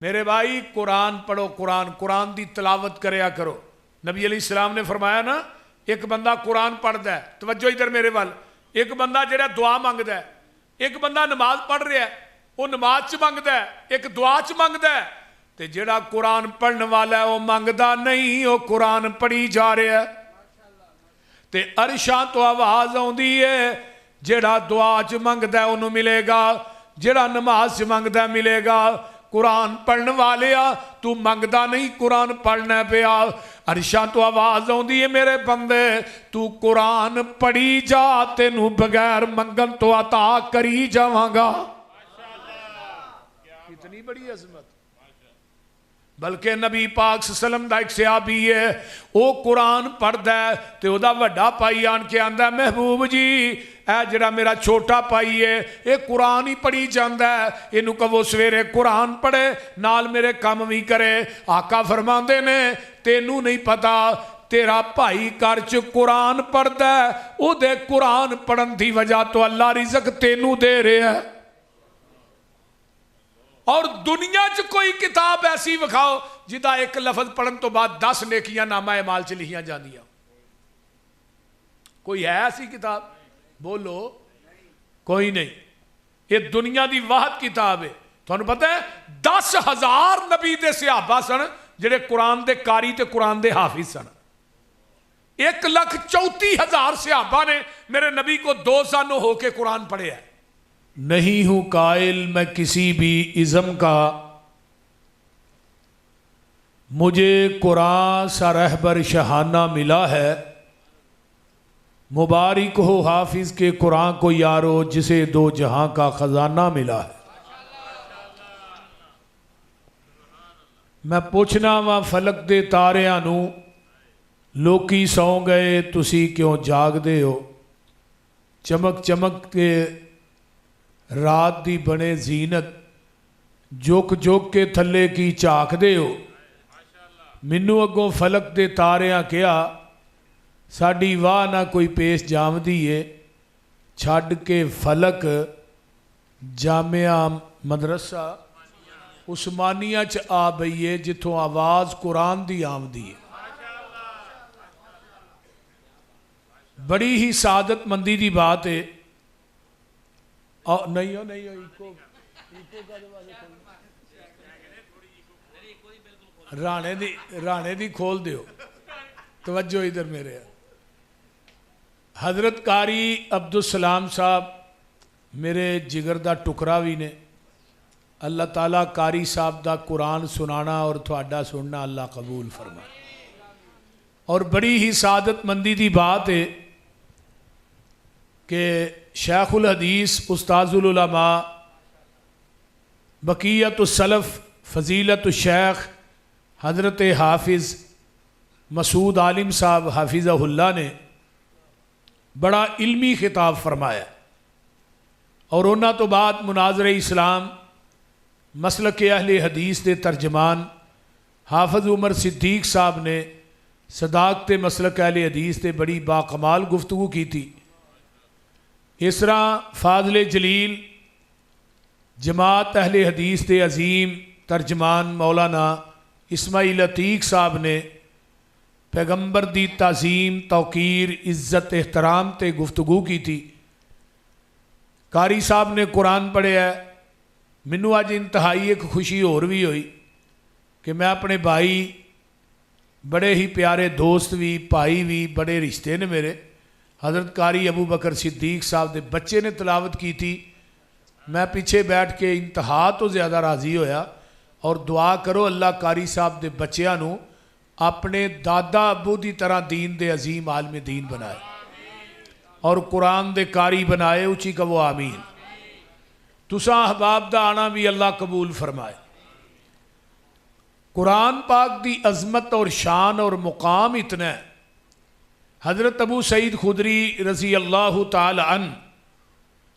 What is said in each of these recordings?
میرے بھائی قرآن پڑھو، قرآن دی تلاوت کریا کرو۔ نبی علیہ السلام نے فرمایا نا، ایک بندہ قرآن پڑھدا ہے، توجہ ادھر میرے وال، ایک بندہ جڑا دعا منگدا ہے، ایک بندہ نماز پڑھ رہا ہے، وہ نماز چ منگدا ہے، ایک دعا چ منگدا ہے، تے جڑا قرآن پڑھن والا ہے وہ منگدا نہیں، وہ قرآن پڑھی جا رہا ہے تے عرشاں تو آواز آوندی ہے، جڑا دعا چ منگدا ہے انہوں ملے گا، جڑا نماز چ منگدا ہے ملے گا۔ قرآن پڑھن والیا تو منگدا نہیں، قرآن پڑھنا پیا، عرشاں تو آواز آوندی ہے میرے بندے تو قرآن پڑھی جا، تینوں بغیر منگن تو عطا کری جاواں گا۔ اتنی بڑی عظمت، بلکہ نبی پاک صلی اللہ علیہ وسلم دا ایک صحابی ہے، وہ قرآن پڑھدا ہے تے او دا وڈا پائی آن کے آندا ہے محبوب جی اے جڑا میرا چھوٹا پائی ہے یہ قرآن ہی پڑھی جاندا ہے، اینوں کہو سویرے قرآن پڑھے نال میرے کام بھی کرے۔ آقا فرماندے نے تینوں نہیں پتا تیرا بھائی گھر چ قرآن پڑھدا ہے، او دے قرآن پڑھن دی وجہ تو اللہ رزق تینوں دے رہا ہے، اور دنیا چ کوئی کتاب ایسی وکھاؤ جدا ایک لفظ پڑھن تو بعد 10 نیکیاں نامہ اعمال چ لکھیاں جاندیاں، کوئی ہے ایسی کتاب؟ بولو کوئی نہیں۔ یہ دنیا دی واحد کتاب ہے۔ تھانوں پتہ ہے 10,000 نبی دے صحابہ سن جڑے قرآن دے قاری تے قرآن دے حافظ سن، 1,34,000 صحابہ نے میرے نبی کو 2 سال ہو کے قرآن پڑھے ہے۔ نہیں ہوں قائل میں کسی بھی ازم کا، مجھے قرآن سا رہبر شہانہ ملا ہے، مبارک ہو حافظ کے قرآن کو یارو جسے 2 جہاں کا خزانہ ملا ہے۔ میں پوچھنا وا فلک دے تاریاں نو، لوکی سو گئے تسی کیوں جاگ دے ہو، چمک چمک کے رات دی بنے زینت، جوک جوک کے تھلے کی چاک دے ہو۔ منو اگوں فلک دے تاریاں کیا، ساڑی واہ نہ کوئی پیش جام دیئے، چھاڑ کے فلک جامعہ مدرسہ عثمانیہ چ آ بئیے جتوں آواز قرآن دی آم دیئے۔ بڑی ہی سعادت مندی دی بات ہے۔ نہیں ہو رانے دی کھول دیو، توجہ ادھر میرے۔ حضرت قاری عبدالسلام صاحب میرے جگر دا ٹکرا بھی نے، اللہ تعالیٰ قاری صاحب دا قرآن سنانا اور تھوڑا سننا اللہ قبول فرمائے۔ اور بڑی ہی سعادت مندی دی بات ہے کہ شیخ الحدیث استاذ العلماء بقیت السلف فضیلت الشیخ حضرت حافظ مسعود عالم صاحب حافظہ اللہ نے بڑا علمی خطاب فرمایا، اور انہاں تو بعد مناظر اسلام مسلک اہل حدیث دے ترجمان حافظ عمر صدیق صاحب نے صداقت مسلک اہل حدیث دے بڑی باکمال گفتگو کی تھی۔ اس طرح فاضل جلیل جماعت اہل حدیث دے عظیم ترجمان مولانا اسماعیل عتیق صاحب نے پیغمبر دی تعظیم توقیر عزت احترام تے گفتگو کی تھی۔ قاری صاحب نے قرآن پڑھے ہے، منو آج انتہائی ایک خوشی اور بھی ہوئی کہ میں اپنے بھائی بڑے ہی پیارے دوست بھی بھائی بھی بڑے رشتے نے میرے، حضرت قاری ابو بکر صدیق صاحب دے بچے نے تلاوت کی تھی، میں پیچھے بیٹھ کے انتہا تو زیادہ راضی ہویا۔ اور دعا کرو اللہ قاری صاحب دے بچیاں نو اپنے دادا ابو دی طرح دین دے عظیم عالم دین بنائے اور قرآن دے قاری بنائے، اچھی کہو آمین۔ تساں احباب دا آنا بھی اللہ قبول فرمائے۔ قرآن پاک دی عظمت اور شان اور مقام اتنا ہے، حضرت ابو سعید خدری رضی اللہ تعالی عنہ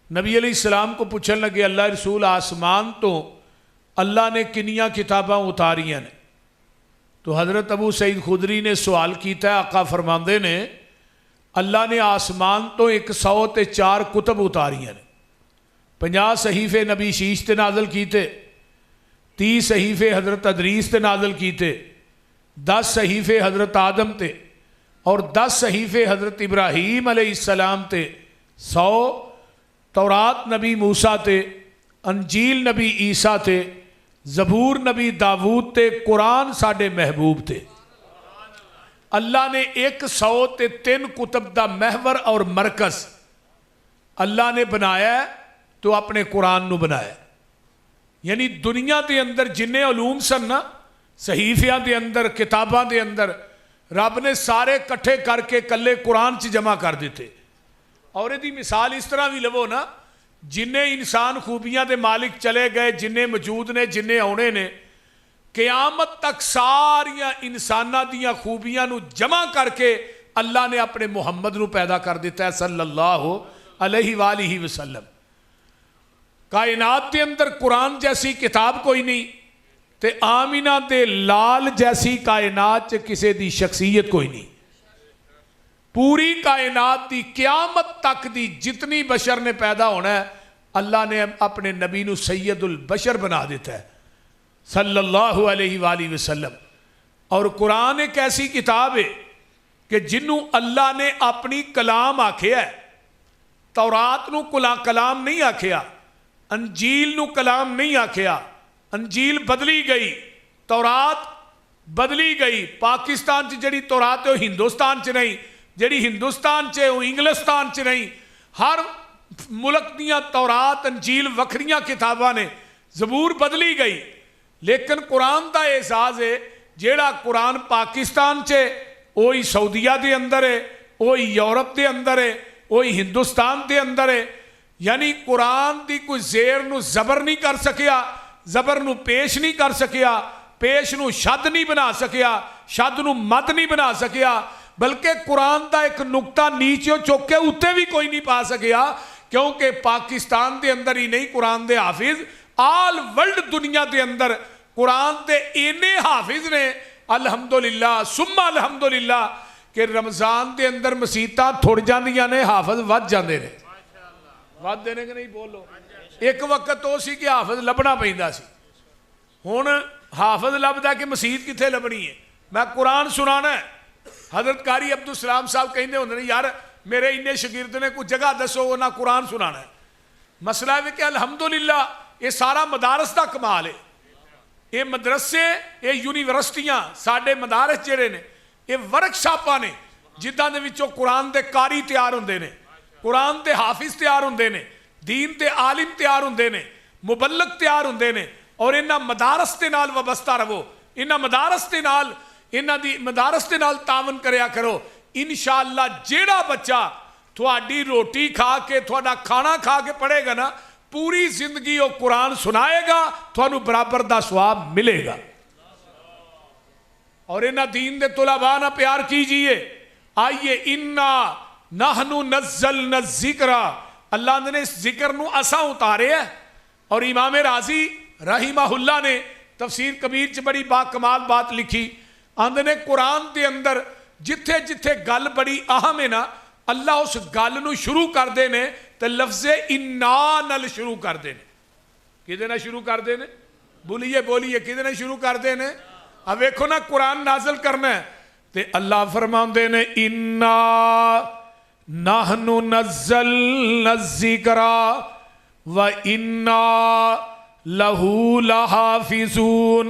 نبی علیہ السلام کو پوچھنے لگے اللہ رسول آسمان تو اللہ نے کنیاں کتاباں اتاریاں نے؟ تو حضرت ابو سعید خدری نے سوال کیتا ہے، آقا فرماندے نے اللہ نے آسمان تو 104 کتب اتاریاں نے، 50 صحیفے نبی شیش تے نازل کیتے، 30 صحیفے حضرت ادریس تے نازل کیتے، 10 صحیفے حضرت آدم تے اور 10 صحیفے حضرت ابراہیم علیہ السلام تے، 100 تورات نبی موسیٰ تے، انجیل نبی عیسیٰ تے، زبور نبی داود تے، قرآن ساڈے محبوب تے۔ اللہ نے 103 کتب دا محور اور مرکز اللہ نے بنایا ہے تو اپنے قرآن نو بنایا، یعنی دنیا دے اندر جنہیں علوم سن نا، صحیفیاں دے اندر، کتاباں دے اندر، رب نے سارے کٹھے کر کے کلے قرآن چ جمع کر دیتے۔ اور یہ مثال اس طرح بھی لو نا، جنہیں انسان خوبیاں دے مالک چلے گئے، جنہیں موجود نے، جنہیں آنے نے، قیامت تک ساریاں انساناں دیاں خوبیاں نو جمع کر کے اللہ نے اپنے محمد نو پیدا کر دیتا ہے صلی اللہ علیہ وآلہ وسلم۔ کائنات دے اندر قرآن جیسی کتاب کوئی نہیں، تے آمینہ دے لال جیسی کائنات چ کسے دی شخصیت کوئی نہیں۔ پوری کائنات دی قیامت تک دی جتنی بشر نے پیدا ہونا ہے، اللہ نے اپنے نبی نو سید البشر بنا دیتا ہے صلی اللہ علیہ وآلہ وسلم۔ اور قرآن ایک ایسی کتاب ہے کہ جنوں اللہ نے اپنی کلام آکھیا ہے۔ تورات نو کلام نہیں آکھیا، انجیل نو کلام نہیں آکھیا، انجیل بدلی گئی، تورات بدلی گئی۔ پاکستان چ جڑی تورات ہے وہ ہندوستان چ نہیں، جڑی ہندوستان چ وہ انگلستان چ نہیں۔ ہر ملک دیاں تورات انجیل وکھریاں کتاباں نے، زبور بدلی گئی، لیکن قرآن دا اعزاز ہے جیڑا قرآن پاکستان چ وہی سعودیہ دے اندر ہے، وہی یورپ دے اندر ہے، وہی ہندوستان دے اندر ہے۔ یعنی قرآن دی کوئی زیر نو زبر نہیں کر سکیا، زبر نو پیش نہیں کر سکیا، پیش نو شد نہیں بنا سکیا، شد نو مد نہیں بنا سکیا، بلکہ قرآن دا ایک نقطہ نیچے چک کے اتے بھی کوئی نہیں پا سکیا، کیونکہ پاکستان دے اندر ہی نہیں قرآن دے حافظ، آل ورلڈ دنیا دے اندر قرآن دے اینے حافظ نے الحمدللہ ثم الحمدللہ کہ رمضان دے اندر مسیتاں تھوڑ جاندیاں نے، حافظ ود جاندے نے۔ ود دینے کہ نہیں بولو؟ ایک وقت تو سی کہ حافظ لبنا پہندہ سی، ہون حافظ لبدا کہ مسیت کتھے لبنی ہے، میں قرآن سنانا ہے۔ حضرت قاری عبدالسلام صاحب کہندے ہوندے نے یار میرے انہیں شاگرد نے کوئی جگہ دسو نہ قرآن سنانا ہے۔ مسئلہ ہے کہ الحمدللہ یہ سارا مدارس دا کمال ہے، یہ مدرسے، یہ یونیورسٹیاں، ساڈے مدارس جڑے نے یہ ورکشاپاں نے جداں دے وچوں قرآن دے قاری تیار ہوندے نے، قرآن دے حافظ تیار ہوندے نے، دین دے عالم تیار ہوندے نے، مبلغ تیار ہوندے نے۔ اور انہاں مدارس دے نال وابستہ رہو، انہاں مدارس دے نال، انہاں دی مدارس دے نال تعاون کریا کرو۔ انشاءاللہ جیڑا بچہ تھوڑی روٹی کھا کے، تھوڑا کھانا کھا کے پڑھے گا نا، پوری زندگی وہ قرآن سنائے گا، تھوڑا برابر دا ثواب ملے گا۔ اور انہاں دین دے طلباء نہ پیار کیجئے۔ آئیے انا نحن نزلنا الذکر، اللہ نے اس ذکر نو اساں اتارے ہے۔ اور امام رازی رحمہ اللہ نے تفسیر کبیر چ بڑی با کمال بات لکھی، آندے نے قرآن دے اندر جتھے جتھے گل بڑی اہم ہے نا، اللہ اس گل نو شروع کر دے نے تے لفظ انا نال شروع کر دے نے۔ کدے نہ شروع کر دے نے؟ بولیے بولیے کدے نہ شروع کر دے نے؟ اب ویکھو نا قرآن نازل کرنا ہے تے اللہ فرماندے نے انا نحن نزلنا الذکر وَإِنَّا لَهُ لَحَافِظُونَ،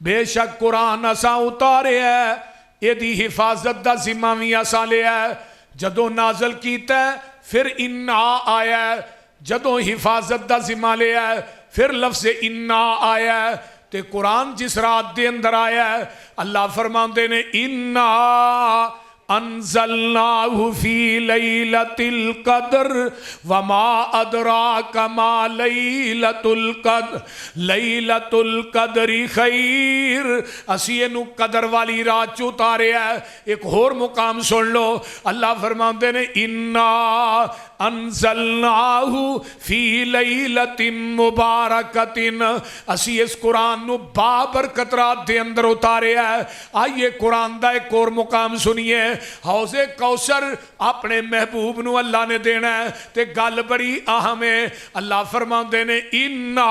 بے شک قرآن اساں اتارے ہے، یہ دی حفاظت دا ذمہ بھی اساں لے ہے۔ جدوں نازل کیتا ہے پھر انا آیا ہے، جدوں حفاظت دا ذمہ لے ہے پھر لفظ انا آیا ہے۔ تے قرآن جس رات دے اندر آیا ہے اللہ فرماندے نے انا انزلناہ فی لیلۃ القدر وما ادراک ما لیلۃ القدر لیلۃ القدر خیر، اسی اینو قدر والی رات چ اتارے ہے۔ ایک اور مقام سن لو، اللہ فرماندے نے انا انزلناہ فی لیلۃ مبارکۃ، اسی اس قرآن نو بابرکت رات دے اندر اتارے ہے۔ آئیے قرآن دا ایک اور مقام سنیے، حوض کوثر اپنے محبوب نو اللہ نے دینا ہے تے گل بڑی اہم ہے۔ اللہ فرماندے نے انا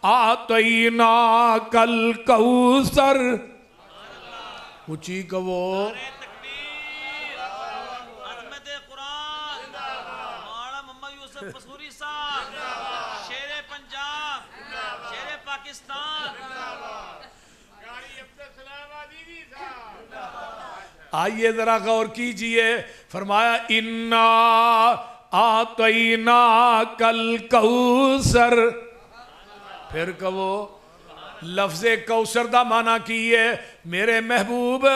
آتیناک الکوثر. اونچی کہو. عظمت قرآن مولانا محمد یوسف قصوری صاحب شیر پنجاب شیر پاکستان. آئیے ذرا غور کیجئے. فرمایا انا آتیناک الکوثر. پھر کہو. لفظ کوثر دا معنی کی ہے میرے محبوب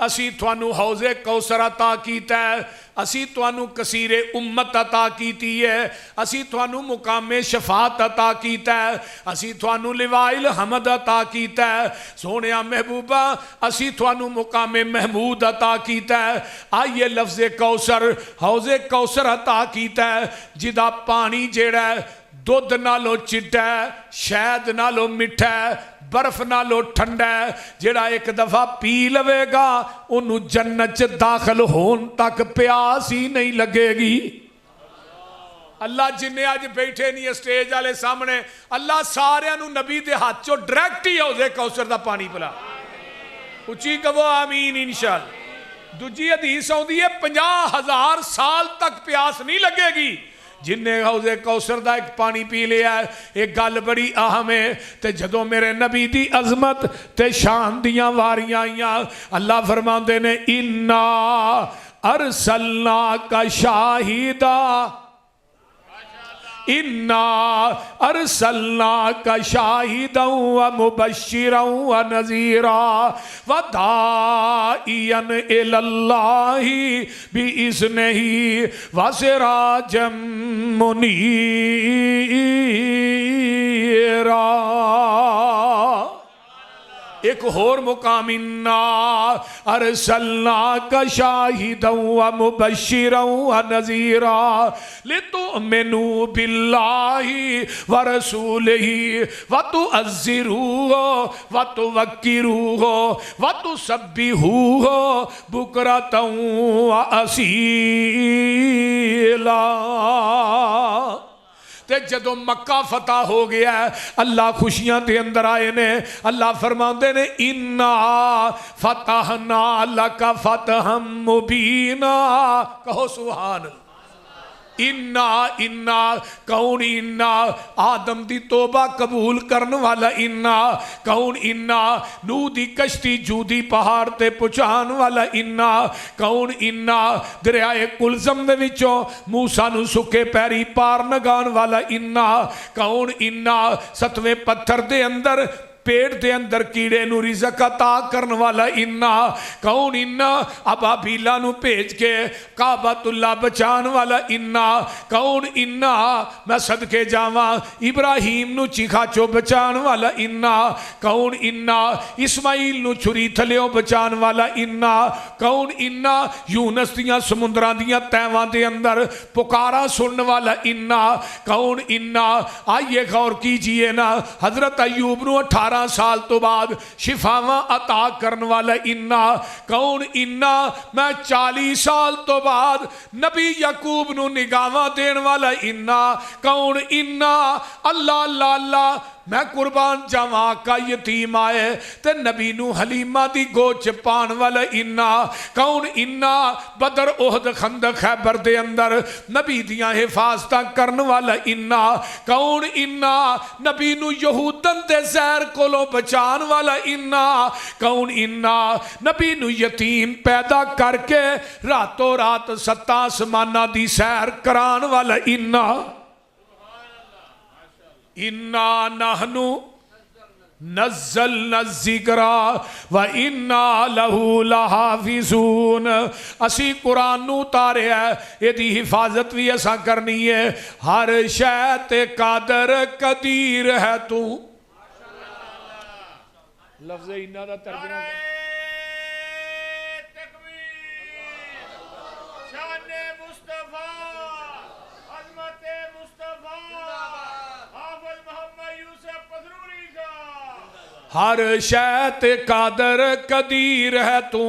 اسی توانو حوض کوثر عطا کیتا ہے. اسی توانو کثیر امت عطا کیتی ہے. اسی توانو مقام شفاعت عطا کیتا ہے. اسی توانو لواء الحمد عطا کیتا ہے. سونیا محبوبہ اسی توانو مقام محمود عطا کیتا ہے. آئیے لفظ کوثر حوض کوثر عطا کیتا ہے جدا پانی جیڑا ہے دودھ نالو چٹا ہے شہد نالو مٹھا ہے برف نالو ٹھنڈا ہے. جیڑا ایک دفعہ پی لوے گا انہوں جنت داخل ہون تک پیاس ہی نہیں لگے گی. اللہ جنہیں آج بیٹھے نہیں اسٹیج والے سامنے اللہ سارے انہوں نبی دے ہاتھ چو ڈریکٹ ہی حوض کوثر دا پانی پلا. اچھی کہو آمین انشاءاللہ. دوجی حدیث ہوندی ہے 50,000 سال تک پیاس نہیں لگے گی جن نے حوض کوثر دا ایک پانی پی لیا ہے. ایک گل بڑی اہم ہے تے جدوں میرے نبی دی عظمت تے شان دیاں واریاں آئیاں اللہ فرماندے نے انا ارسلناک شاہدا انا ارسلناک شاہدا ومبشرا ونذیرا وداعیا الی اللہ باذنہ وسراجا منیرا. ایک اور مقام انا ارسلناک شاہدا ومبشرا ونذیرا لتؤمنوا باللہ ورسولہ وتعزروہ وتوقروہ وتسبحوہ بکرۃ واصیلا. تے جدو مکہ فتح ہو گیا ہے اللہ خوشیاں دے اندر آئے نے. اللہ فرماندے نے انا فتحنا لک فتحا مبینا. کہو سبحان اللہ. انا کون انا آدم دی توبہ قبول کرن والا انا کون انا نو دی کشتی جودی پہاڑ تے پہنچان والا انا کون انا دریائے کلزم دے وچوں موسیٰ نو سکے پیری پار نگان والا انا کون انا ستویں پتھر دے اندر پیٹ دے اندر کیڑے نو رزق عطا کرن والا انا کون انا ابابیلا نو بھیج کے کعبۃ اللہ بچان والا انا کون انا میں صدقے جاواں ابراہیم نو چیخا چو بچان والا انا کون انا اسماعیل نو چھری تھلیوں بچان والا انا کون انا یونس دیاں سمندراں دیاں تیواں دے اندر پکارا سنن والا انا کون انا. آئیے غور کیجئے نا حضرت ایوب نو 18 سال تو بعد شفاواں عطا کرن والا انا کون انا میں 40 سال تو بعد نبی یعقوب نو نگاواں دین والا انا کون انا. اللہ اللہ اللہ میں قربان جاواں کا یتیم آئے تے نبی نو حلیمہ دی گوچ پان والا انا کون انا بدر احد خندق خیبر دے اندر نبی دیاں حفاظتاں کرن والا انا کون انا نبی نو یہودن دے زہر کولوں بچان والا انا کون انا نبی نو یتیم پیدا کر کے راتوں رات 7 آسمانہ دی سیر کران والا انا. انا نحنو نزلنا الذکر وَإِنَّا لَهُ لَحَافِظُونَ. اسی قرآن نو اتارے ہے یہ دی حفاظت بھی ایسا کرنی ہے. ہر شے تے قادر قدیر ہے تو. لفظ انا دا ترجمہ ہر شے تے قادر قدیر ہے تو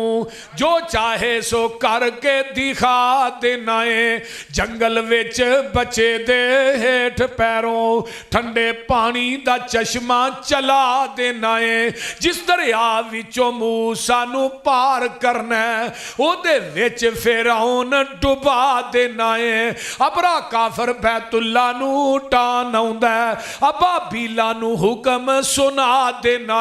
جو چاہے سو کر کے دکھا دینا ہے جنگل وچ بچے دے ہیٹھ پیروں ٹھنڈے پانی دا چشمہ چلا دینا ہے جس دریا وچوں موسیٰ نو پار کرنا ہے او دے وچ فرعون ڈبا دینا ہے ابرا کافر بیت اللہ نو ٹان آوندا ہے ابابیلا نو حکم سنا دینا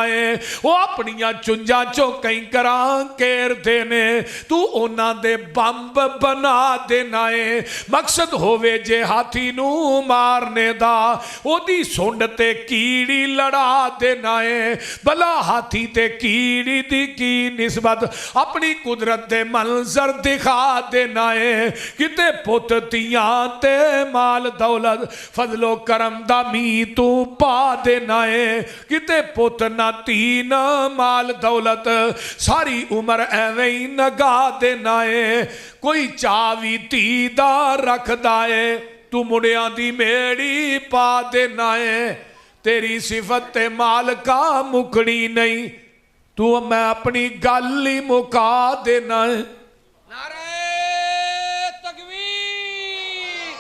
وہ اپنیاں چنجاں چو کئی کراں کیر دینے تو اونا دے بمب بنا دینا ہے مقصد ہووے جے ہاتھی نو مارنے دا او دی سونڈ تے کیڑی لڑا دینا ہے بلا ہاتھی تے کیڑی دی کی نسبت اپنی قدرت دے منظر دکھا دینا ہے کتے پت تیاں تے مال دولت فضل و کرم دا می تو پا دینا ہے کتے پت نہ تین مال دولت ساری عمر ایویں نگا دینا ہے کوئی چاوی تی دا رکھ دائے تو مڑیاں دی میڑی پا دینا ہے تیری صفت مال کا مکڑی نہیں تو میں اپنی گالی مکا دینا ہے نعرہ تکبیر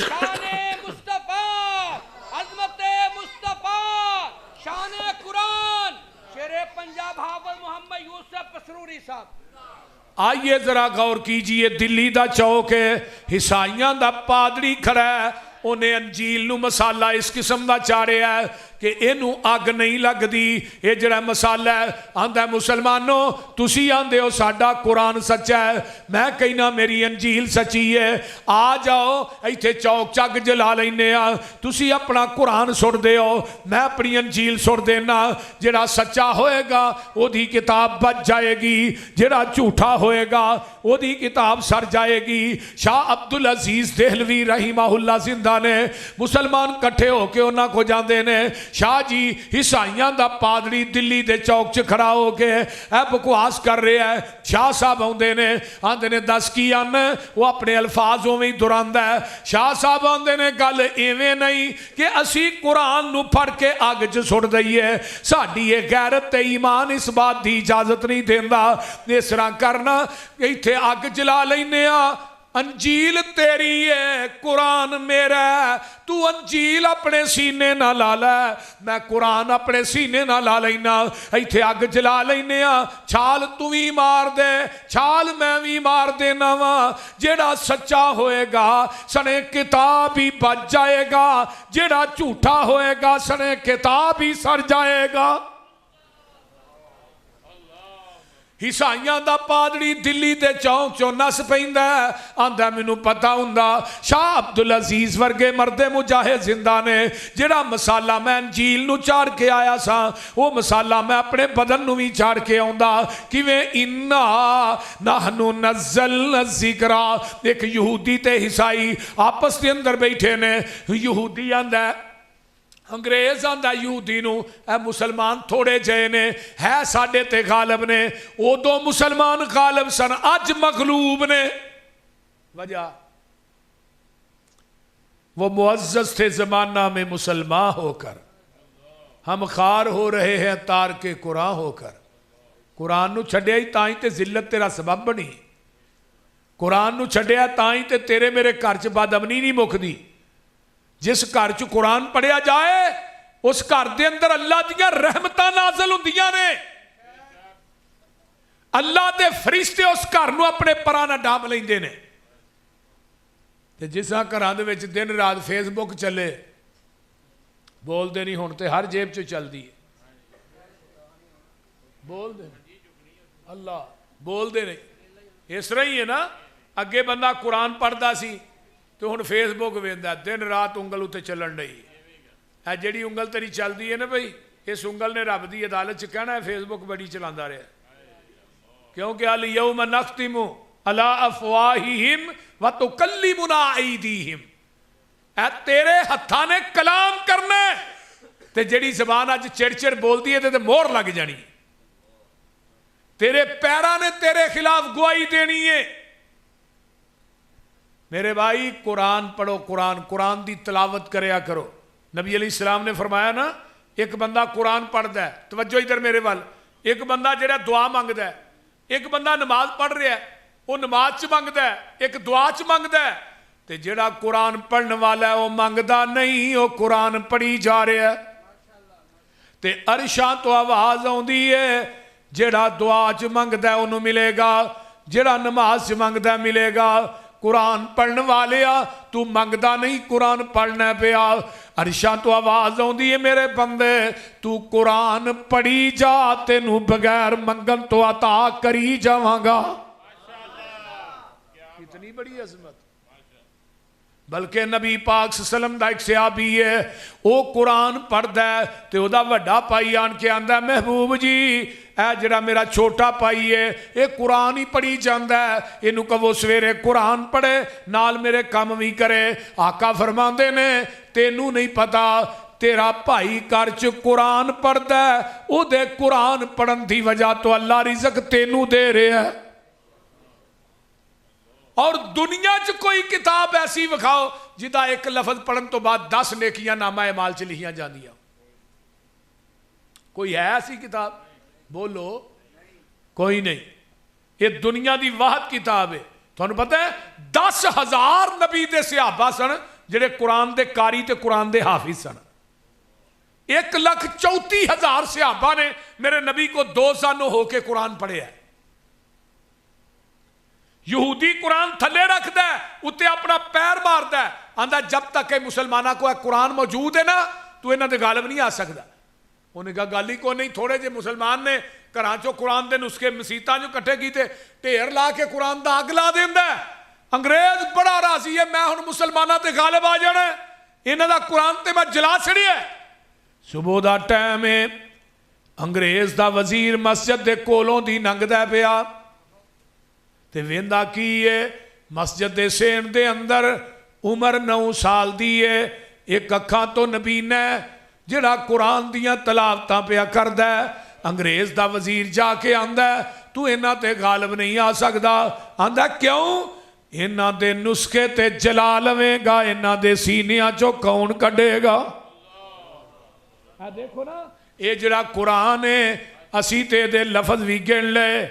شان مصطفیٰ عظمت مصطفیٰ شان قرآن شیر پنجاب حافظ محمد یوسف پسروری صاحب آئیے ذرا غور کیجئے دلی دا چوک ہے حسائیاں دا پادری کھڑا ہے انہیں انجیل نو مسالہ اس قسم دا چارے ہے کہ اینو آگ نہیں لگ دی اے جڑا مسالہ ہے آندہ ہے مسلمانوں تسی آندے ہو ساڈا قرآن سچا ہے میں کہنا میری انجیل سچی ہے آ جاؤ ایتھے چوک چاک جلا لینے تسی اپنا قرآن سڑ دے ہو میں اپنی انجیل سڑ دینا جڑا سچا ہوئے گا وہ دی کتاب بچ جائے گی جڑا جھوٹا ہوئے گا وہ دی کتاب سر جائے گی شاہ عبدالعزیز دہلوی رحمہ اللہ زندہ نے مسلمان کٹھے ہو کے انہاں کو جاندے نے شاہ جی حسائیاں دا پادری دلی دے چوک چ کھڑا ہو کے اے بکواس کر رہے ہیں شاہ صاحب آندے نے دس کی آن وہ اپنے الفاظوں میں دراندہ ہے شاہ صاحب آندے نے گل ایویں نہیں کہ اسی قرآن نو پڑھ کے آگ چ سٹ دئیے ساڈی یہ غیرت تے ایمان اس بات دی اجازت نہیں دیندا اس طرح کرنا ایتھے آگ جلا لینے انجیل تیری ہے قرآن میرا ہے تو انجیل اپنے سینے نہ لا لے میں قرآن اپنے سینے نہ لا لینا ایتھے آگ جلا لینے چھال تو بھی مار دے چھال میں بھی مار دینا وا جیڑا سچا ہوئے گا سنے کتاب ہی بچ جائے گا جیڑا جھوٹا ہوئے گا سنے کتاب ہی سر جائے گا حسائیاں دا پادری دلی دے چونک چو نس پہندہ ہے آندہ مینوں پتہ ہوندہ شاہ عبدالعزیز ورگے مرد مجاہد زندہ نے جڑا مسالہ میں انجیل نو چار کے آیا سا وہ مسالہ میں اپنے بدن نو بھی چار کے آندہ کیویں اِنَّا نَحْنُ نَزَّلْنَا الذِّکْرَ ایک یہودی تے حسائی آپس دے اندر بیٹھے نے یہودی آندہ انگریز آندہ یہودی نو اے مسلمان تھوڑے جے نے ہے ساڑھے تے غالب نے او دو مسلمان غالب سن اج مغلوب نے وجہ وہ معزز تھے زمانہ میں مسلمان ہو کر ہم خار ہو رہے ہیں تار کے قرآن ہو کر قرآن نو چھڑیا ہی تائیں تے ذلت تیرا سبب بنی قرآن نو چھڑیا تائیں تے تیرے میرے کارچ باد امنی نہیں مک دی جس گھر چ قرآن پڑھیا جائے اس گھر دے اندر اللہ دیا رحمتاں نازل ہوندیاں نے اللہ دے فرشتے اس گھر نو اپنے پرانا ڈام لیندے نے تے جس گھراں دے وچ دن رات فیس بک چلے بول دے نہیں ہون تے ہر جیب چ چل دی بول دے اللہ بول دے نہیں اس طرح ہی ہے نا اگے بندہ قرآن پڑھدا سی تو ہن فیس بک ویندا دن رات انگل اتے چلن رہی ہے جیڑی انگل تیری چل دی ہے نا بھائی اس انگل نے رب دی عدالت چ کہنا ہے فیس بک بڑی چلاندا رہا کیونکہ الیوم نختم علی افواہہم وتکلمنا ایدیہم اے تیرے ہتھاں نے کلام کرنا ہے تے جیڑی زبان اج چڑ چڑ بول دی ہے تے مہر لگ جانی تیرے پیراں نے تیرے خلاف گواہی دینی ہے میرے بھائی قرآن پڑھو قرآن دی تلاوت کریا کرو نبی علیہ السلام نے فرمایا نا ایک بندہ قرآن پڑھتا ہے, توجہ ادھر میرے وال, ایک بندہ جڑا دعا منگتا ہے, ایک بندہ نماز پڑھ رہا ہے, وہ نماز چ منگتا ہے, ایک دعا چ منگتا ہے, تے جڑا قرآن پڑھنے والا ہے وہ منگتا نہیں, وہ قرآن پڑھی جا رہا ہے. تے عرشاں تو آواز آندی ہے, جڑا دعا چ منگتا ہے انہوں ملے گا, جڑا نماز چ منگتا ہے ملے گا. قرآن پڑھنے والے آ, تو منگتا نہیں قرآن پڑھنا پیا. عرشاں تو آواز آندی ہے میرے بندے تو قرآن پڑھی جا, تینوں بغیر منگن تو عطا کری جاواں گا. اتنی بڑی عظمت. بلکہ نبی پاک صلی اللہ علیہ وسلم دا ایک صحابی ہے, وہ قرآن پڑھدا ہے تے او دا وڈا بھائی آن کے آندا ہے محبوب جی اے جڑا میرا چھوٹا بھائی ہے یہ قرآن ہی پڑھی جاندا ہے, اینو کہو سویرے قرآن پڑھے نال میرے کام بھی کرے. آقا فرماندے نے تینوں نہیں پتا تیرا بھائی گھر چ قرآن پڑھدا ہے, او دے قرآن پڑھن دی وجہ تو اللہ رزق تینوں دے رہا ہے. اور دنیا چ کوئی کتاب ایسی وکھاؤ جدا ایک لفظ پڑھن تو بعد 10 نیکیاں نامہ اعمال چ لکھیاں جاندیاں, کوئی ہے ایسی کتاب؟ بولو کوئی نہیں. یہ دنیا دی واحد کتاب ہے. تھانوں پتہ ہے 10,000 نبی دے صحابہ سن جڑے قرآن دے قاری تے قرآن دے حافظ سن. 1,34,000 صحابہ نے میرے نبی کو 2 سال ہو کے قرآن پڑھے ہے. یہودی قرآن تھلے رکھتا ہے, اتے اپنا پیر مارتا ہے, آندا جب تک کہ مسلمانہ کو قرآن موجود ہے نا تو انہاں دے غالب نہیں آ سکتا. انہیں کہا گالی کو نہیں, تھوڑے جے مسلمان نے گھراں چوں قرآن دے نسخے مسیتاں جو کٹھے کیتے ڈھیر لا کے قرآن دا اگ لا دیندا ہے. انگریز بڑا راضی ہے, میں ہن مسلماناں تے غالب آ جانا ہے, انہاں دا قرآن تے میں جلا چھڑیا ہے. صبح دا ٹائم ہے, انگریز دا وزیر مسجد دے کولوں دی لنگدا پیا تے ویندا کی ہے, مسجد دے سین دے اندر عمر 9 سال دی ہے, ایک اکھاں تو نبینا ہے جڑا قرآن دیاں تلاوتاں پیا کردا ہے. انگریز دا وزیر جا کے آندا ہے تو انہاں تے غالب نہیں آ سکدا. آندا کیوں؟ انہاں دے نسخے تے جلا لویں گا, انہاں دے سینیاں چوں کون کڈے گا. دیکھو نا یہ جڑا قرآن ہے اسی تے دے لفظ بھی گن لے,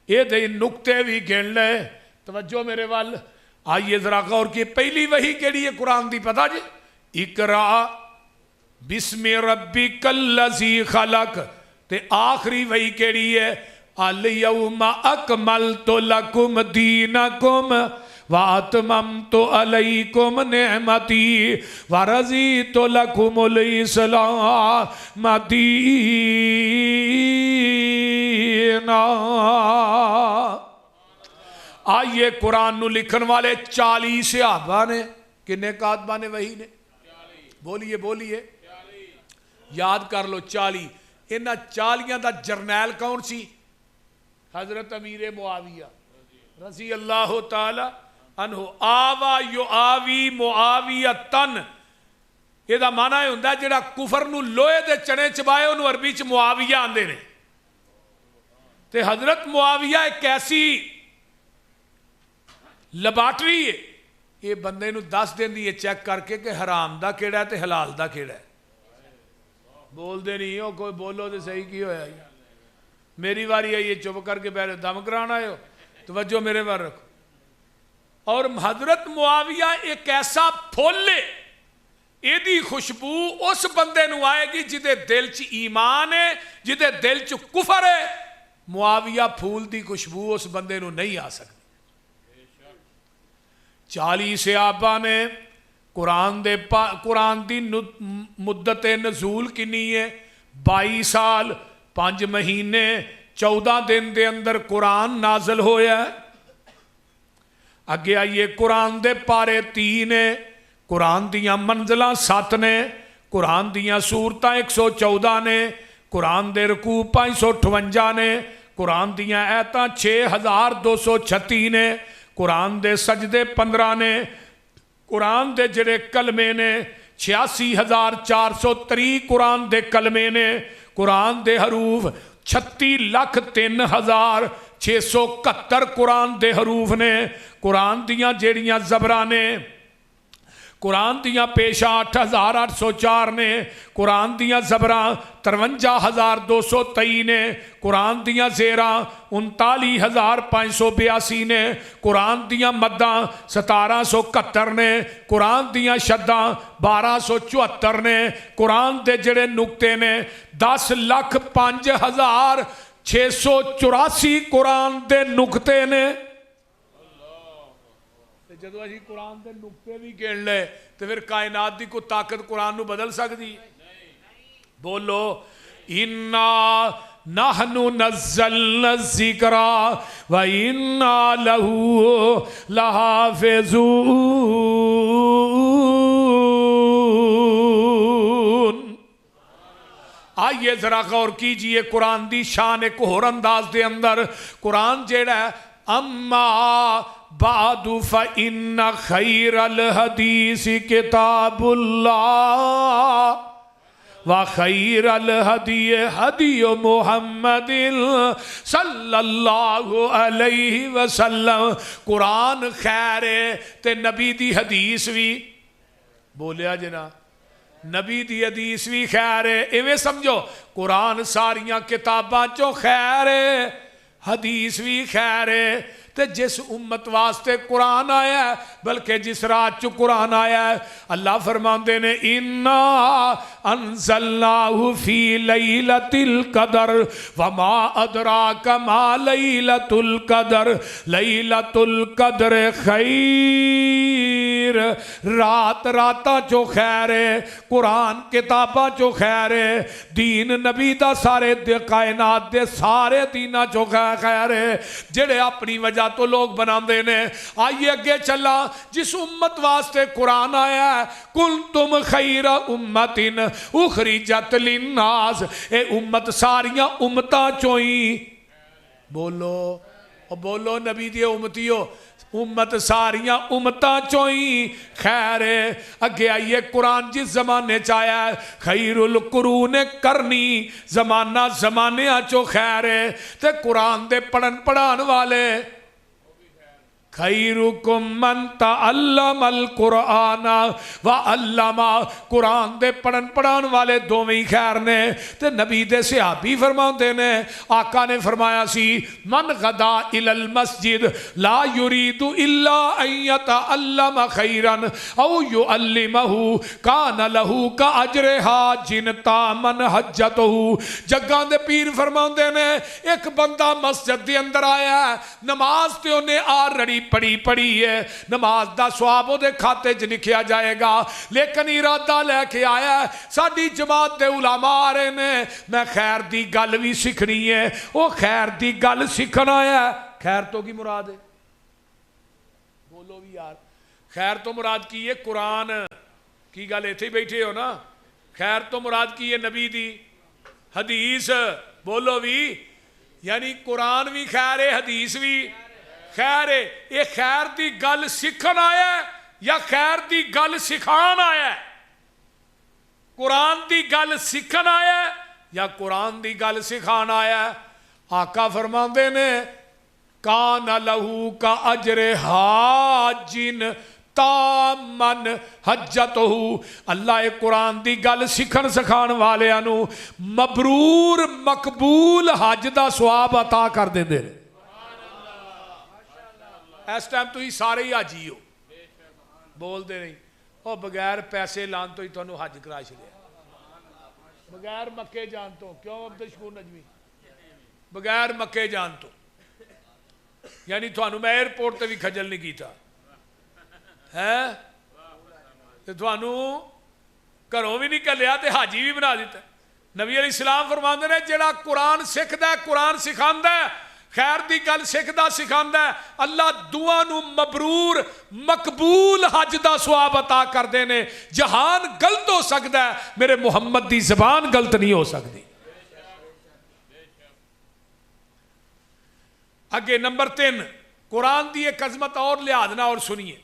یہ دے نکتے بھی گن لے. توجہ میرے وال, آئیے ذرا غور کی. پہلی وحی کیڑی ہے قرآن دی پتہ جی؟ اقرا بسم ربک الذی خلق. تے آخری وحی کیڑی ہے؟ الیوم اکملت لکم دینکم واتممت علیکم نعمتی ورضیت لکم الاسلام دینا. آئیے قرآن نو لکھن والے 40 صحابہ نے, کنے کاتبہ نے وحی نے؟ بولیے بولیے, یاد کر لو 40. انہاں 40 دا جرنیل کون سی؟ حضرت امیر معاویہ رضی اللہ تعالی عنہ. آوا یو آوی معاویتن, یہ دا معنی ہے ہوندا جڑا کفر نو لوہے دے چنے چبائے انہوں عربی چ معاویہ آندے نے. تے حضرت معاویہ ایک ایسی لیبارٹری ہے, یہ بندے نو 10 دن دی چیک کر کے کہ حرام دا کیڑا ہے تے حلال دا کیڑا ہے. بول دے نہیں ہو, کوئی بولو تے صحیح کی ہویا. میری واری ہے یہ چپ کر کے پہلے دم کرانا ہے. توجہ میرے وار رکھو. اور حضرت معاویہ ایک ایسا پھول ہے, یہ دی خوشبو اس بندے نو آئے گی جدے دل چ ایمان ہے, جدے دل چ کفر ہے. معاویہ پھول دی خوشبو اس بندے نو نہیں آ سکتی. 40 صحابہ نے قرآن دی مدت نزول کنی ہے 22 سال 5 مہینے 14 دن دے اندر قرآن نازل ہویا ہے. اگے آئیے قرآن دے پارے 3 نے, قرآن دیاں منزلہ 7 نے, قرآن دیاں سورتاں 114 نے, قرآن دے رکوع 558 نے, قرآن دیاں آیتاں 6236 نے, قرآن دے سجدے 15 نے, قرآن دے جڑے کلمے نے 86,430 قرآن دے کلمے نے, قرآن دے حروف 36,03,671 قرآن دے حروف نے, قرآن دیاں جیڑیاں زبراں نے, قرآن دیاں پیشاں 8804 نے، قرآن دیاں زبراں 53,223 نے، قرآن دیاں زیراں 39,582 نے، قرآن دیاں مداں 1771 نے، قرآن دیاں شداں 1274 نے، قرآن دے جڑے نقطے نے 10,05,684 قرآن دے نقطے نے۔ جدو اسی قرآن دے نقطے بھی گن لے تو پھر کائنات دی کو طاقت قرآن نو بدل سکتی؟ بولو اِنَّا نَحْنُ نَزَّلْنَا الذِّكْرَ وَإِنَّا لَهُ لَحَافِظُونَ۔ آئیے ذرا غور کیجئے قرآن دی شان ایک اور انداز دے اندر۔ قرآن جیڑا ہے اما بعد فإن خیر الحدیث کتاب اللہ وخیر الہدی ہدی محمد صلی اللہ علیہ وسلم۔ قرآن خیر ہے تے نبی دی حدیث بھی بولیا جنا، نبی دی حدیث بھی خیر ہے، ایویں سمجھو قرآن ساریاں کتاباں چوں خیر ہے، حدیث بھی خیر ہے۔ تے جس امت واسطے قرآن آیا ہے، بلکہ جس رات چو قرآن آیا ہے، اللہ فرماندے نے اِنَّا أَنزَلْنَاهُ فِي لَيْلَةِ الْقَدْرِ وَمَا أَدْرَاكَ مَا لَيْلَةُ الْقَدْرِ لَيْلَةُ الْقَدْرِ خیر، رات راتاں چو خیر ہے، قرآن کتاباں چو خیر ہے، دین نبی دا سارے کائنات دے سارے دیناں چو خیر ہے، جڑے اپنی وجہ تو لوگ بنا دینے۔ آئیے اگے چلا، جس امت واسطے قرآن آیا ہے کنتم خیر امت اخرجت للناس، اے امت ساریاں امتاں چوئیں، بولو بولو نبی دی امتیو، امت ساریاں امتاں چوئیں خیر ہے۔ اگے آئیے قرآن جس زمانے چاہیا ہے خیر القرون کرنی، زمانہ زمانے چو خیر ہے، تے قرآن دے پڑھن پڑھان والے خیرکم من تعلم القرآن وعلم، قرآن دے پڑھن پڑھان والے دوویں خیر نے۔ تے نبی دے صحابی فرماندے نے، آقا نے فرمایا سی من غدا الی المسجد لا یرید الا ان یتعلم خیرا او یعلمہ کان لہ کاجر حاج تامن حجتہ۔ جگاں دے پیر فرماندے نے ایک بندہ مسجد دے اندر آیا ہے، نماز تے انہیں آلریڈی پڑھی ہے، نماز دا ثواب دے کھاتے چ لکھیا جائے گا، لیکن ارادہ لے کے آیا ہے ساڈی جماعت دے علماء آ رہے نے، میں خیر دی گل بھی سیکھنی ہے۔ وہ خیر دی گل سیکھنا ہے، خیر تو کی مراد ہے؟ بولو بھی یار، خیر تو مراد کی ہے قرآن کی گل ایتھے ہی بیٹھے ہو نا، خیر تو مراد کی ہے نبی دی حدیث، بولو بھی، یعنی قرآن بھی خیر ہے، حدیث بھی خیر ہے۔ یہ خیر دی گل سیکھن آیا ہے یا خیر دی گل سکھان آیا ہے؟ قرآن دی گل سیکھن آیا ہے یا قرآن دی گل سکھان آیا ہے؟ آقا فرماندے نے کان لہو کا اجر حاج تامن حجتہ، اللہ قرآن دی گل سکھن سکھان والےانو مبرور مقبول حج دا ثواب عطا کر دیندے نے۔ اس ٹائم تو ہی سارے ہی حاجی ہو، بول دے نہیں او بغیر پیسے لان تو ہی تو انہوں حج کرا چھڑیا، بغیر مکے جان تو، کیوں عبدالشکور نجمی بغیر مکے جان تو، یعنی تو انہوں میں ایئرپورٹ تے بھی کھجل نہیں کیتا ہے، تو انہوں کروں بھی نہیں کر لیا تے حاجی بھی بنا دیتا ہے۔ نبی علیہ السلام فرماندے نے جڑا قرآن سکھدا ہے، قرآن سکھاندا ہے، خیر دی گل سکھدا سکھاندا ہے، اللہ دعا نو مبرور مقبول حج دا ثواب عطا کر دینے۔ جہان غلط ہو سکتا ہے، میرے محمد دی زبان غلط نہیں ہو سکتی۔ اگے نمبر 3 قرآن دی ایک عظمت اور لحاظنا اور سنیے،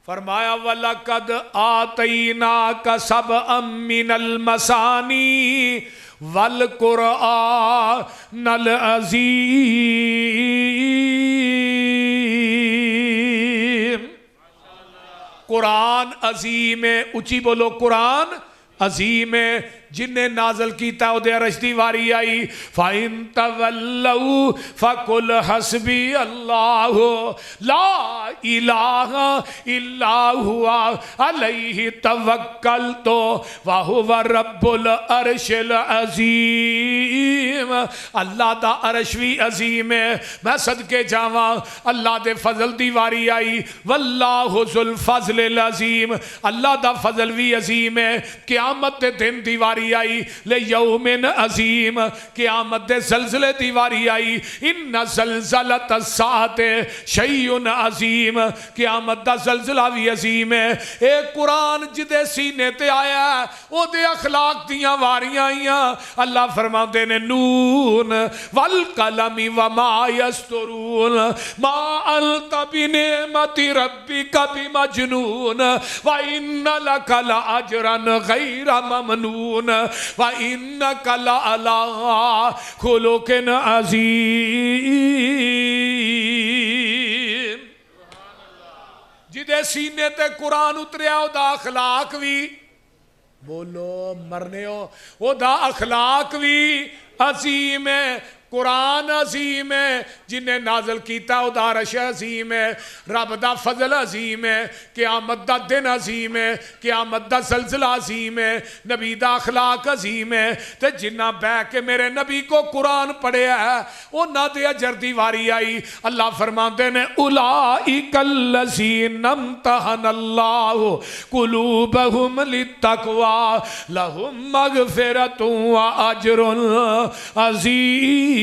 فرمایا وَلَقَدْ آتَيْنَاكَ سَبْعًا مِّنَ الْمَثَانِي وَالْقُرْآنَ الْعَظِيمَ۔ قرآن عظیم ہے، اچھی بولو قرآن عظیم ہے، جنہیں نازل کیتا او دے عرش دی واری آئی فَإِن تَوَلَّوْا فَقُلْ حَسْبِيَ اللَّهُ لَا إِلَٰهَ إِلَّا هُوَ عَلَيْهِ تَوَكَّلْتُ وَهُوَ رَبُّ الْعَرْشِ الْعَظِيمِ۔ اللہ دا عرش بھی عظیم ہے، میں صدقے جاواں اللہ دے فضل دی واری آئی وَاللَّهُ ذُو الْفَضْلِ الْعَظِيمِ، اللہ دا فضل بھی عظیم ہے۔ قیامت دے دن دیواری آئی لے یومن عظیم، قیامت دے زلزلے دیواری آئی ان زلزلت الساعت شیء عظیم، قیامت دا زلزلہ بھی عظیم ہے۔ اے قرآن جدے سینے تے آیا ہے او دے اخلاق دیاں واریاں آئیاں، اللہ فرماتے نے نون والقلم وما یسطرون ما انت بنعمت ربک بمجنون وان لک لاجرا غیر ممنون وَإِنَّكَ لَعَلَىٰ خُلُقٍ عَظِيمٍ۔ جدے سینے تے قرآن اتریا او دا اخلاق بھی بولو مرنے او دا اخلاق بھی عظیم ہے، قرآن عظیم ہے، جنہیں نازل کیتا او دا عرش عظیم ہے، رب دا فضل عظیم ہے، قیامت دا دن عظیم ہے، قیامت دا زلزلہ عظیم ہے، نبی دا اخلاق عظیم ہے، تے جنہ بہ کے میرے نبی کو قرآن پڑھے ہے او نہ دے اجر دی واری آئی۔ اللہ فرماتے ہیں اولئک الذین امتحن اللہ قلوبہم للتقوی لہم مغفرۃ واجر عظیم۔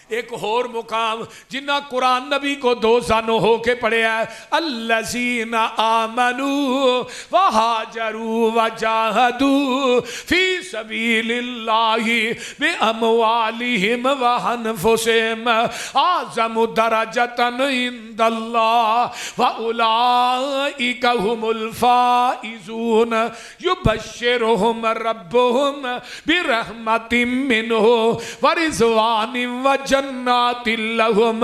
ایک اور مقام جنہ قرآن نبی کو دو زانوں ہو کے پڑھے ہے الذین آمنوا وہاجروا وجاہدوا فی سبیل اللہ باموالہم وانفسہم اعظم درجۃ عند اللہ واولئک هم الفائزون یبشرہم ربہم برحمت منہ ورضوان وجنات لہم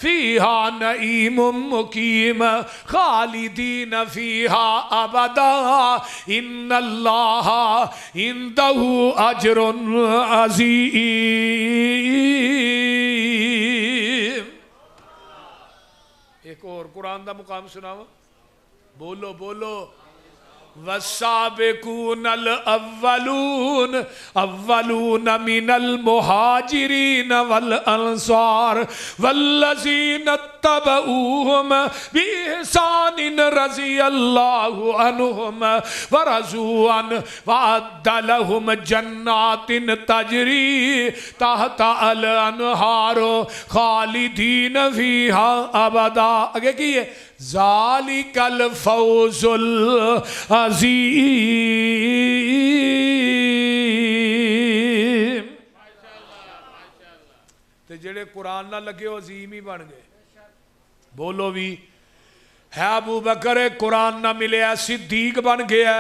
فیہا نعیم مقیم خالدین فیہا ابدا ان اللہ عندہ اجر عظیم۔ ایک اور قرآن دا مقام سناؤ، بولو بولو والسابقون الاولون اولون من المہاجرین والانصار والذین اتبعوہم بإحسان رضی اللہ عنہم ورضوا عنہ وأعد لهم جنات تجری تحت الانہار خالدین فیہا ابدا۔ آگے کی ہے ذالک الفوز العظیم۔ تے جڑے قرآن نہ لگے وہ عظیم ہی بن گئے، بولو بھی ہے۔ ابو بکر قرآن نہ ملے صدیق بن گیا،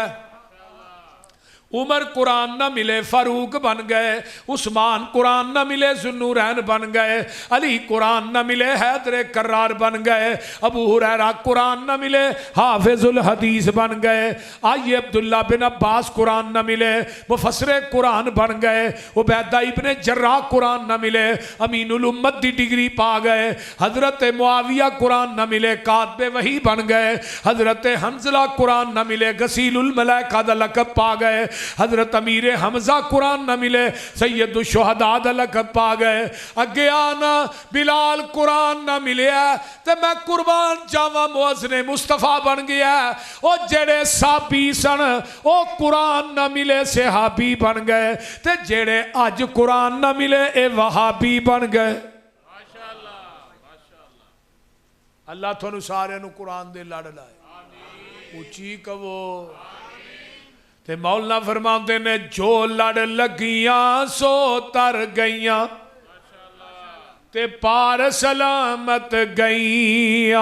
عمر قرآن نہ ملے فاروق بن گئے، عثمان قرآن نہ ملے ذوالنورین بن گئے، علی قرآن نہ ملے حیدر کرار بن گئے، ابو ہریرہ قرآن نہ ملے حافظ الحدیث بن گئے، آئی عبداللہ بن عباس قرآن نہ ملے مفسر قرآن بن گئے، عبیدہ ابن جراح قرآن نہ ملے امین الامت دی ڈگری پا گئے، حضرت معاویہ قرآن نہ ملے کاتب وحی بن گئے، حضرت حنظلہ قرآن نہ ملے غسیل الملائکہ دا لقب پا گئے، حضرت امیر حمزہ قرآن نہ ملے سید الشہداء دا لقب پا گئے، اگے آنا بلال قرآن نہ ملے تے میں قربان جاواں مؤذن مصطفیٰ بن گیا، او جڑے صحابی سن او قرآن نہ ملے صحابی بن گئے، تے جڑے آج قرآن نہ ملے اے وہابی بن گئے۔ اللہ تھانوں سارے نو قرآن دے لڑ لائے، اونچی کہو۔ تے مولانا فرماتے نے جو لڑ لگیاں سو تر گئیاں تے پار سلامت گئیاں،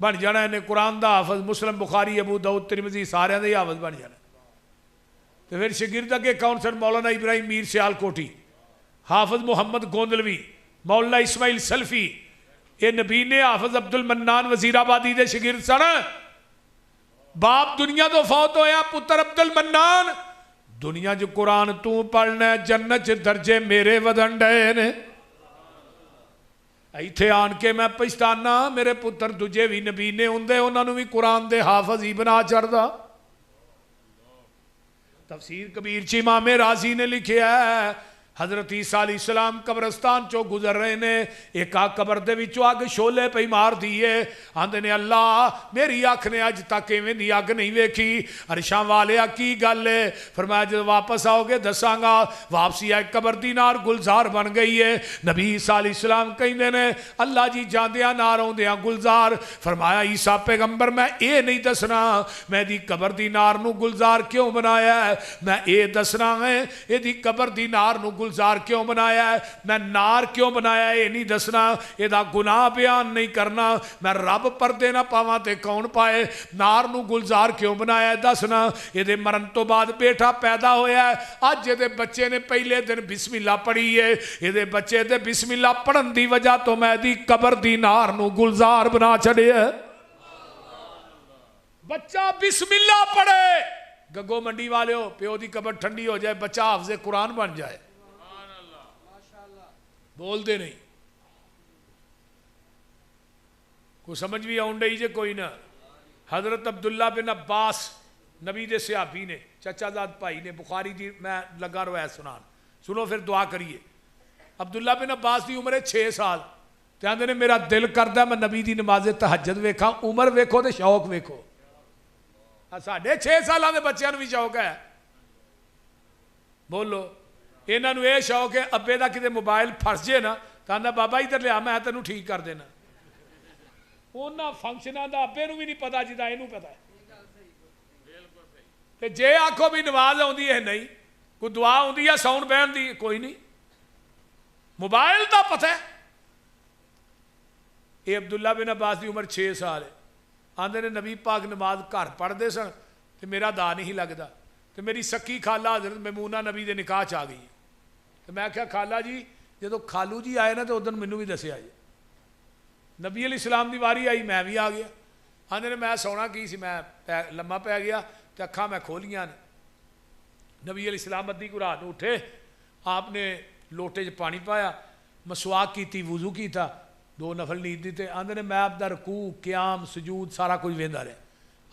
بن جانا انہیں قرآن دا حافظ، مسلم بخاری ابو داؤد ترمذی سارے دے حافظ بن جانا. تو پھر شاگرد اگے کون سن؟ مولانا ابراہیم میر سیال کوٹی، حافظ محمد گوندلوی، مولانا اسماعیل سلفی. یہ نبی نے حافظ عبد المنان وزیر آبادی دے شاگرد سن. باپ دنیا تو فوت ہویا، پتر عبد المنان دنیا جو قرآن تو پڑھنا ہے، جنت چ درجے میرے ودن ڈے نے. ایتھے آن کے میں پچھتانا میرے پتر دجے بھی نبی نے ہوندے، انہاں نوں بھی قرآن دے حافظ ہی بنا چڑھدا. تفسیر کبیر چ امام رازی نے لکھیا ہے حضرت عیسیٰ علیہ السلام قبرستان چو گزر رہے نے، ایک آگ قبر دے وچوں اگ شولے پہ مار دیئے. آندے نے اللہ میری آنکھ نے اج تک ایویں دی اگ نہیں ویکھی. عرشاں والیا کی گل ہے؟ فرمایا جب واپس آؤ گے دساں گا. واپسی آئے قبر دی نار گلزار بن گئی ہے. نبی عیسیٰ علیہ السلام کہندے نے اللہ جی جاندیاں نار اوندیاں گلزار. فرمایا عیسیٰ پیغمبر میں اے نہیں دسنا میں دی قبر دی نار نو گلزار کیوں بنایا ہے، میں اے دسنا ہے اے دی قبر دی نار نو گلزار کیوں بنایا ہے، میں نار کیوں بنایا ہے یہ نہیں دسنا، یہ دا گناہ بیان نہیں کرنا. میں رب پردے نہ پاواں تے کون پائے. نار نو گلزار کیوں بنایا ہے دسنا. یہ دے مرن تو بعد بیٹا پیدا ہویا ہے، آج یہ دے بچے نے پہلے دن بسم اللہ پڑھی ہے. یہ دے بچے دے بسم اللہ پڑھن دی وجہ تو میں دی قبر دی نار نو گلزار بنا چھڑے ہے. بچہ بسم اللہ پڑھے، گگو منڈی والے ہو پیو دی قبر ٹھنڈی ہو جائے، بچہ حافظ قرآن بن جائے. بول دے نہیں کوئی سمجھ بھی آن رہی جے کوئی نہ. حضرت عبداللہ بن عباس نبی دے صحابی نے، چچا زاد بھائی نے، بخاری دی میں لگا روایت سنان، سنو پھر دعا کریے. عبداللہ بن عباس دی عمر ہے 6 سال. تے آندے نے میرا دل کردا میں نبی دی نماز تہجد ویکھاں. عمر ویکھو تے شوق ویکھو. ساڈے 6 سالاں دے بچیاں نوں بھی شوق ہے. بولو انہاں نوں اے شوق ہے ابے دا کتے موبائل پھس جے نا تو آندا بابا ادھر لیا میں تینوں ٹھیک کر دینا. انہاں فنکشناں دا ابے نوں بھی نہیں پتا جدا اینوں پتا ہے. تے جے آکھو بھی نماز آوندی ہے نہیں، کوئی دعا آوندی ہے ساؤنڈ بہن دی کوئی نہیں، موبائل دا پتہ ہے. اے عبداللہ بن عباس دی عمر 6 سال ہے. آندے نے نبی پاک نماز گھر پڑھدے سن تے میرا دا نہیں لگدا. تے میری سکی خالہ حضرت میمونہ نبی دے نکاح چ آ گئی. تے میں کہا خالہ جی جدو خالو جی آئے نا تو ادھر مینوں بھی دسیا جی. نبی علیہ السلام دی واری آئی میں بھی آ گیا. آندے نے میں سونا کی سی میں لمحہ پہ گیا تے اکھاں میں کھولیاں نے. نبی علیہ السلام ادھی کو رات اٹھے، آپ نے لوٹے چ پانی پایا، مسواک کیتی، وضو کیتا، 2 نفل نیند دیتے. آندے نے میں آپ دا رکوع قیام سجود سارا کچھ ویندا رہا.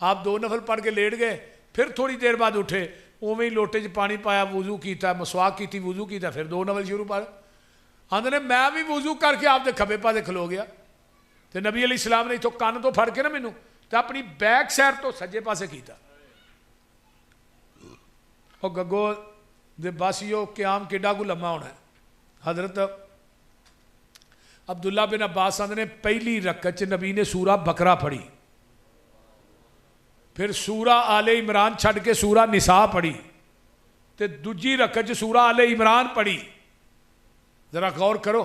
آپ 2 نفل پڑھ کے لیٹ گئے، پھر تھوڑی دیر بعد اٹھے، اوویں ہی لوٹے چ پانی پایا، وضو کیتا، مسواک کیتی، وضو کیتا، پھر 2 نفل شروع پڑھ. آندے نے میں بھی وضو کر کے آپ دے کھبے پاسے کھلو گیا. تے نبی علیہ السلام نے اتوں کان تو پھڑ کے نا مینوں تے اپنی بیک سائڈ تو سجے پاسے کیتا. او گگو دے باسیو قیام کیڈا کو لمحہ ہونا ہے. حضرت عبداللہ بن عباس آندے نے پہلی رکعت چ نبی نے سورہ بقرہ پڑھی، پھر سورہ آل عمران چھڑ کے سورہ نساء پڑھی، تے دوجی رکعت چ سورہ آل عمران پڑھی. ذرا غور کرو،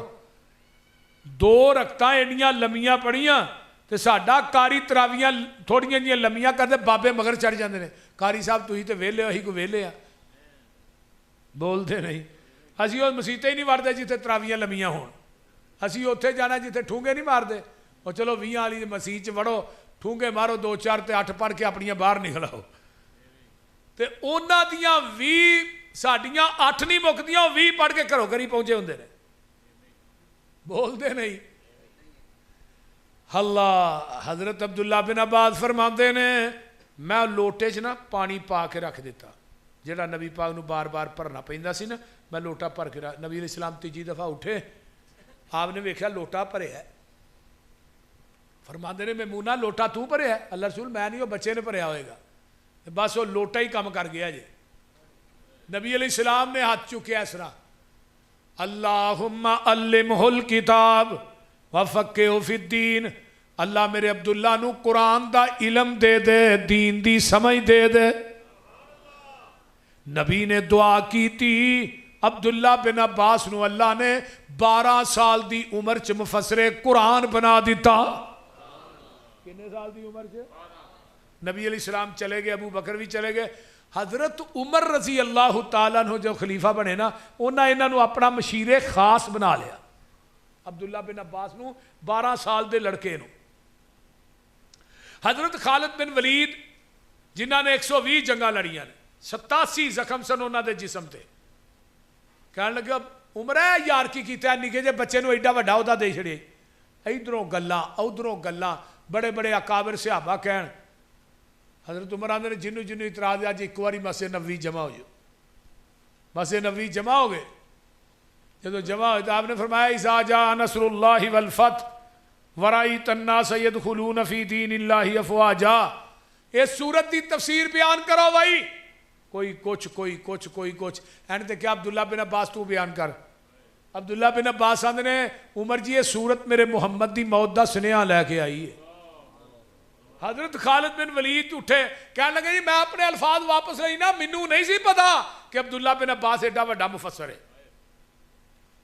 2 رکعتاں ایڈیاں لمیاں پڑھیاں تے ساڈا قاری تراویاں تھوڑیاں جیاں لمیاں کردے بابے مگر چڑھ جاندے نے. قاری صاحب تسی تے ویلے ہو، اسی کو ویلے آ. بولتے نہیں. اسی وہ مسیطے ہی نہیں وڑدے جتھے تراویاں لمیاں ہون. اسی اوتھے جانا جتھے ٹھونگے نہیں مار دے. اور چلو 20 والی مسیح چ وڑو، ٹھونگے مارو 2-4 تے 8 پڑھ کے اپنیاں باہر نکلاؤ. تے انہاں دیاں 20 ساڈیاں 8 نہیں مکدیاں، 20 پڑھ کے گھروں گھری پہنچے ہوندے نے. بولتے نہیں. اللہ حضرت عبداللہ بن عباس فرماندے نے میں لوٹے چ نا پانی پا کے رکھ دیتا جڑا نبی پاک نو بار بار بھرنا پیندا سی نا. میں لوٹا بھر کے نبی علیہ السلام 3 دفعہ اٹھے، آپ نے ویکھیا لوٹا بھریا ہے. فرماندے نے میمونہ لوٹا تو بھریا ہے؟ اللہ رسول میں نہیں، وہ بچے نے بھریا ہوئے گا. بس وہ لوٹا ہی کام کر گیا جی. نبی علیہ السلام نے ہاتھ چکیا اس طرح، اللہم علمہ الکتاب وفقہہ فی الدین. اللہ میرے عبداللہ نو قرآن دا علم دے دے، دین دی سمجھ دے دے. نبی نے دعا کی تھی. عبداللہ بن عباس نو اللہ نے 12 سال دی عمر چ مفسر قرآن بنا دیتا. کنے سال دی عمر سے نبی علیہ السلام چلے گئے, ابو بکر بھی چلے گئے. حضرت عمر رضی اللہ تعالیٰ عنہ جو خلیفہ بنے نا, انہوں نے اپنا مشیر خاص بنا لیا. عبداللہ بن عباس نو 12 سال دے لڑکے نو. حضرت خالد بن ولید جنہوں نے 120 جنگاں لڑیاں نے, 87 زخم سن انہوں دے جسم تے. کہنے لگا عمر ہے یار کی کیتا ہے, نکے جے بچے نو ایڈا وڈا عہدہ دے چھڑے. ادھروں گلاں ادھروں گلاں, بڑے بڑے اکابر صحابہ کہن. حضرت عمر آندے نے جنو جنو اعتراض ہے اج ایک باری مسجد نبوی جمع ہو جاؤ. مسجد نبوی جمع ہو گئے. جب جمع ہوئے تو آپ نے فرمایا اذا جاء نصر اللہ والفتح ورأیت الناس يدخلون فی دین اللہ افواجا. اس سورت دی تفسیر بیان کرو بھائی. کوئی کچھ کوئی کچھ کوئی کچھ. اینڈ تے کیا عبداللہ بن عباس تو بیان کر. عبداللہ بن عباس آندے نے عمر جی یہ سورت میرے محمد دی موت دا سنیہ لے کے آئی ہے. حضرت خالد بن ولید اٹھے, کہنے لگے جی میں اپنے الفاظ واپس لئی نا, مینوں نہیں سی پتا کہ عبداللہ بن عباس ایڈا وڈا مفسر ہے.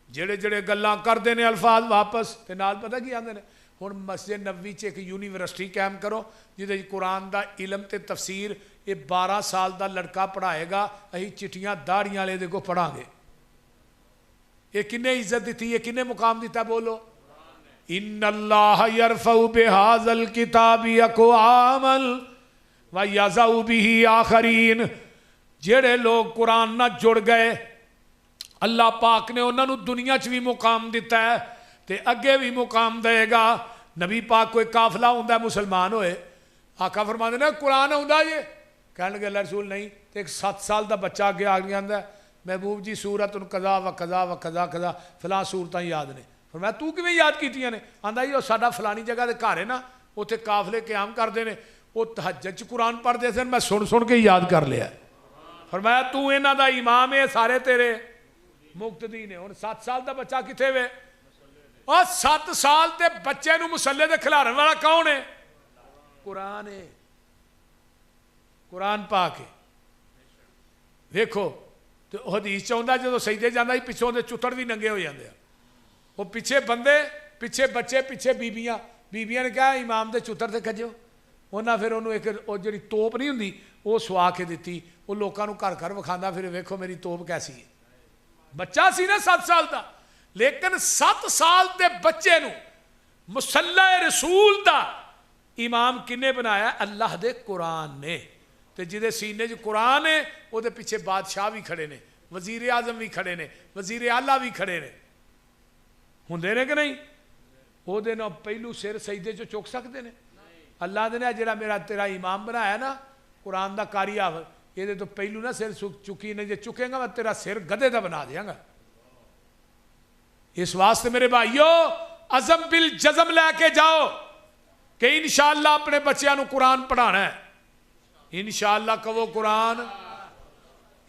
جڑے جڑے گلاں کردے نے الفاظ واپس تے نال پتہ کی آندے نے. ہن مسجد نبوی چ ایک یونیورسٹی قائم کرو جہدے قرآن دا علم تے تفسیر یہ 12 سال دا لڑکا پڑھائے گا, اہی چٹیاں داڑیاں والے دے کو پڑھاں گے. یہ کنے عزت دیتی ہے, کنے مقام دیتا, بولو. ان اللہ یرفع بہذا الکتاب اقواما ویضع بہ آخرین. جڑے لوگ قرآن نہ جڑ گئے اللہ پاک نے انہوں نے دنیا چ بھی مقام دیتا ہے تے اگے بھی مقام دے گا. نبی پاک کوئی قافلہ ہوندا ہے مسلمان ہوئے, آقا فرماندے نے قرآن ہوندا یہ, کہنے لگے اللہ رسول نہیں. تے ایک 7 سال دا بچہ اگے آ گیا ہے محبوب جی سورت قضا و قضا و قضا قضا فلاں صورتاں یاد نے. فرمایا تو کیویں یاد کیتیاں نے؟ آندا جی وہ ساڈا فلانی جگہ دے گھر ہے نا, اوتھے قافلے قیام کردے نے, وہ تہجد چ قرآن پڑھدے سن, میں سن کے یاد کر لیا. فرمایا تو انہاں دا امام ہے, سارے تیرے مقتدی نے. ہن 7 سال دا بچہ کتھے وے؟ اور 7 سال تے بچے نو مسلے دے کھلارن والا کون ہے؟ قرآن ہے, قرآن پاک ہے. دیکھو تو حدیث چاہتا جدو سجدے جانا ہی پچھوں دے چتڑ بھی ننگے ہو جاندے ہیں. وہ پیچھے بندے پیچھے بچے پیچھے بیبیاں نے کہا امام دے چتر تے کھجو. انہاں پھر انہوں ایک جڑی توپ نہیں ہوندی وہ سوا کے دیتی, وہ لوکاں نو گھر گھر وکھاندا پھر ویکھو میری توپ کیسی ہے. بچہ سی نا 7 سال دا, لیکن 7 سال دے بچے نو مصلی رسول دا امام کنے بنایا؟ اللہ دے قرآن نے. تے جدے سینے جو قرآن ہے وہ دے پیچھے بادشاہ بھی کھڑے نے, وزیر اعظم بھی کھڑے نے, وزیر اعلیٰ بھی کھڑے نے. ہوندے نے کہ نہیں؟ وہ دے نو پہلو سر سجدے جو چک سکتے نے. اللہ دے نے جڑا میرا تیرا امام بنایا نا قرآن دا قاری آف, یہ دے تو پہلو نہ سر چکی نے, جے چکے گا میں تیرا سر گدے دا بنا دیاں گا. اس واسطے میرے بھائیو عزم بالجزم لے کے جاؤ کہ انشاءاللہ اپنے بچیاں نو قرآن پڑھانا ہے. انشاءاللہ کہو قرآن,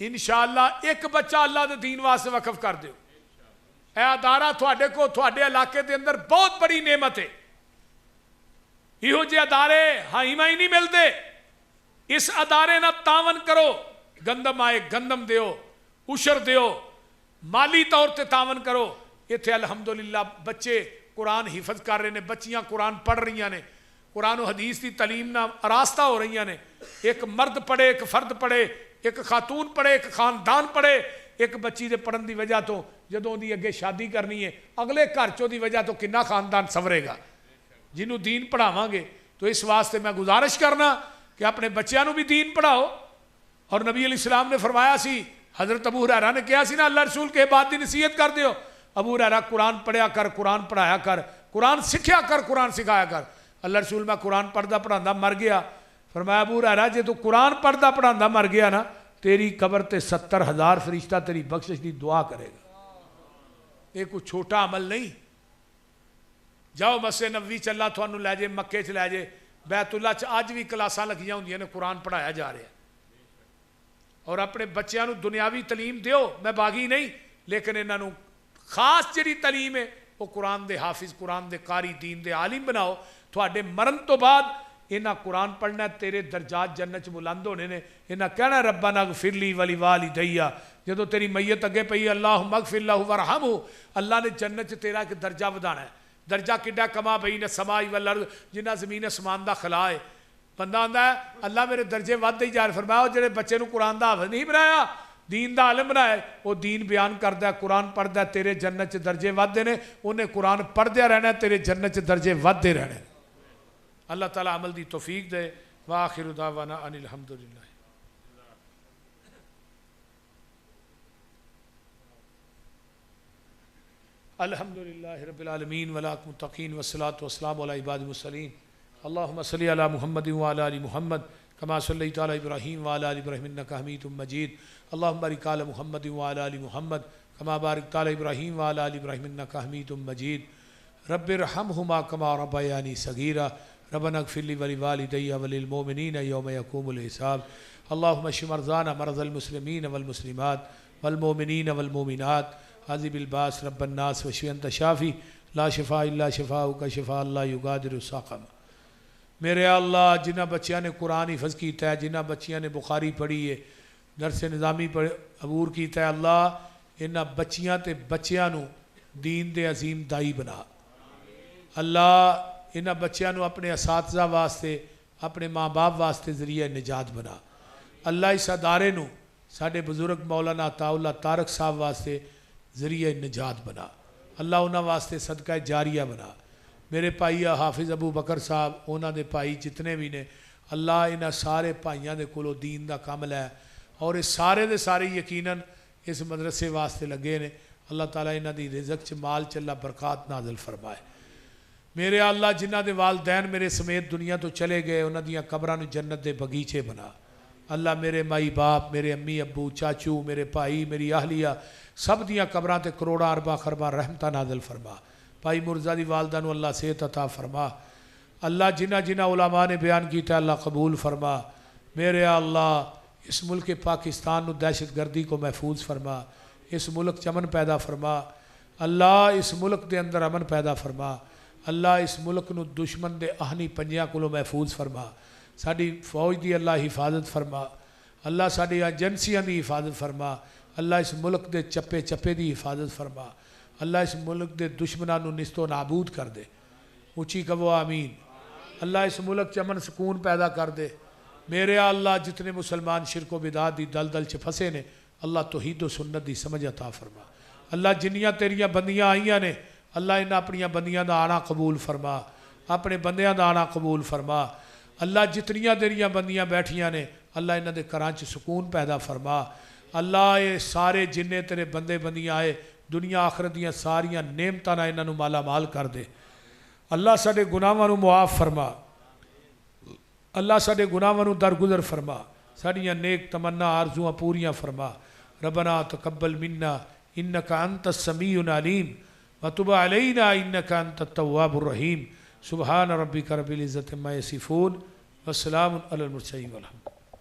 انشاءاللہ ایک بچہ اللہ دے دین واسطے وقف کر دیو. اے ادارہ تھوڑے کو تھوڑے علاقے دے اندر بہت بڑی نعمت ہے. یہ جے ادارے ہاں ہی نہیں ملتے, اس ادارے نہ تعاون کرو. گندم آئے گندم دیو, عشر دیو, مالی طور تے تعاون کرو. اتھے الحمدللہ بچے قرآن حفظ کر رہے ہیں, بچیاں قرآن پڑھ رہی ہیں, قرآن و حدیث کی تعلیم نہ آراستہ ہو رہی ہیں. ایک مرد پڑھے, ایک فرد پڑھے, ایک خاتون پڑھے, ایک خاندان پڑھے. ایک بچی دے پڑھن دی وجہ تو جدوں دی اگے شادی کرنی ہے اگلے گھر چوں دی وجہ تو کنا خاندان سورے گا جنہوں دین پڑھاواں گے. تو اس واسطے میں گزارش کرنا کہ اپنے بچیاں نو بھی دین پڑھاؤ. اور نبی علیہ السلام نے فرمایا سی, حضرت ابو ہریرہ نے کہا سی نا اللہ رسول کے بعد دی نصیحت کر دیو. ابو ہریرہ قرآن پڑھیا کر, قرآن پڑھایا کر, قرآن سکھیا کر, قرآن سکھایا کر. اللہ رسول میں قرآن پڑھدا پڑھاندا مر گیا. فرمایا ابو ہریرہ جے تو قرآن پڑھدا پڑھاندا مر گیا نا تیری قبر تے 70,000 فرشتہ تیری بخشش دی دعا کرے گا. یہ کوئی چھوٹا عمل نہیں. جاؤ مسجد نبوی چ اللہ تھانوں لے جے, مکے چ لے جے, بیت اللہ چ اج بھی کلاساں لگیاں ہوندیاں نے, قرآن پڑھایا جا رہا ہے. اور اپنے بچیاں نو دنیاوی تعلیم دیو, میں باغی نہیں, لیکن انہاں نو خاص جڑی تعلیم ہے وہ قرآن دے حافظ, قرآن دے قاری, دین دے عالم بناؤ. تھوڑے مرن تو بعد انہاں قرآن پڑھنا, تیرے درجات جنت بلند ہونے نے. انہاں کہنا ربنا اغفر لی ولی والدیہ, جدو تیری میت اگے پئی اللہم اغفر لہ ورحمہ, اللہ نے جنت تیرا ایک درجہ ودانا ہے. درجہ کڈا کما بین السماء والارض جنہ زمین اسمان دا خلا ہے بندہ آندا ہے اللہ میرے درجے ودے ہی جا رہے فرمایا جڑے بچے نو قرآن دا حافظ نہیں بنایا دین دا عالم بنایا وہ دین بیان کردا ہے قرآن پڑھدا ہے تیرے جنت چ درجے ودے نے انہیں قرآن پڑھدیا رہنا ہے تیرے جنت چ درجے ودے رہنے اللہ تعالیٰ عمل دی توفیق دے وآخر دعوانا ان الحمدللہ الحمدللہ رب العالمین ولاک متقین والصلاة والسلام علی عباد المرسلین اللہم صلی علی محمد وعلی آل محمد کما صلیت علی ابراہیم وعلی آل ابراہیم انکا حمید مجید اللہم بارک علی محمد وعلی آل محمد کما بارکت علی ابراہیم وعلی آل ابراہیم انکا حمید مجید رب ارحمہما کما ربیانی صغیرا ربنا اغفر لی ولوالدی وللمؤمنین یوم یقوم الحساب اللہم اشف مرضانا مرضى المسلمین والمسلمات والمؤمنین والمؤمنات عذب الباس رب الناس وشفی انت شافی لا شفاء الا شفاؤک شفاء لا یغادر سقما میرے اللہ جنہ بچیاں نے قرآن حفظ کیتا ہے جنہ بچیاں نے بخاری پڑھی ہے درس نظامی عبور کیتا ہے اللہ انہ بچیاں تے بچیاں نو دین دے عظیم دائی بنا اللہ انہ بچیاں نو اپنے اساتذہ واسطے اپنے ماں باپ واسطے ذریعہ نجات بنا اللہ اس ادارے نو ساڑھے بزرگ مولانا عطا اللہ طارق صاحب واسطے ذریعہ نجات بنا اللہ انہاں واسطے صدقہ جاریہ بنا میرے پائی حافظ ابو بکر صاحب انہاں دے پائی جتنے بھی نے اللہ انہاں سارے پائیاں دے کولو دین دا کامل ہے اور اس سارے دے سارے یقیناً اس مدرسے واسطے لگے نے اللہ تعالیٰ انہاں دی رزق چ مال چ اللہ برکات نازل فرمائے میرے اللہ جنہ دے والدین میرے سمیت دنیا تو چلے گئے انہاں دیاں قبراں نو جنت دے بغیچے بنا اللہ میرے مائی باپ میرے امی ابو چاچو میرے بھائی میری اہلیہ سب دیاں قبراں تے کروڑا اربا خربا رحمتہ نازل فرما بھائی مرزا دی والدہ نو اللہ صحت عطا فرما اللہ جنہ جنہ علماء نے بیان کیتا اللہ قبول فرما میرے اللہ اس ملک پاکستان نو دہشت گردی کو محفوظ فرما اس ملک چمن پیدا فرما اللہ اس ملک دے اندر امن پیدا فرما اللہ اس ملک نو دشمن دے اہنی پنجیاں کو محفوظ فرما ساڑی فوج دی اللہ حفاظت فرما اللہ ساڑی ایجنسیاں دی حفاظت فرما اللہ اس ملک دے چپے چپے دی حفاظت فرما اللہ اس ملک دے دشمنان نو نست و نابود کر دے اونچی کہو آمین اللہ اس ملک چمن سکون پیدا کر دے میرے اللہ جتنے مسلمان شرک و بدعات دی دل چ پھسے نے اللہ توحید و سنت دی سمجھ عطا فرما اللہ جنیاں تیریاں بندیاں آئیاں نے اللہ انہاں اپنیاں بندیاں دا آنا قبول فرما اپنے بندیاں دا آنا قبول فرما اللہ جتنیاں تیریاں بندیاں بیٹھیاں نے اللہ انہاں دے گھراں چ سکون پیدا فرما اللہ اے سارے جننے تیرے بندے بندیاں آئے دنیا آخرت دیاں ساریاں نعمتاں نال انہاں نو مالا مال کر دے اللہ ساڈے گناہاں نو معاف فرما اللہ ساڈے گناہاں نو درگزر فرما ساڈیاں نیک تمنا آرزواں پوریاں فرما ربنا تقبل منا انک انت السمیع العلیم وتب علینا انک انت التواب الرحیم سبحان ربک رب العزت عما یصفون والسلام علی المرسلین والحمد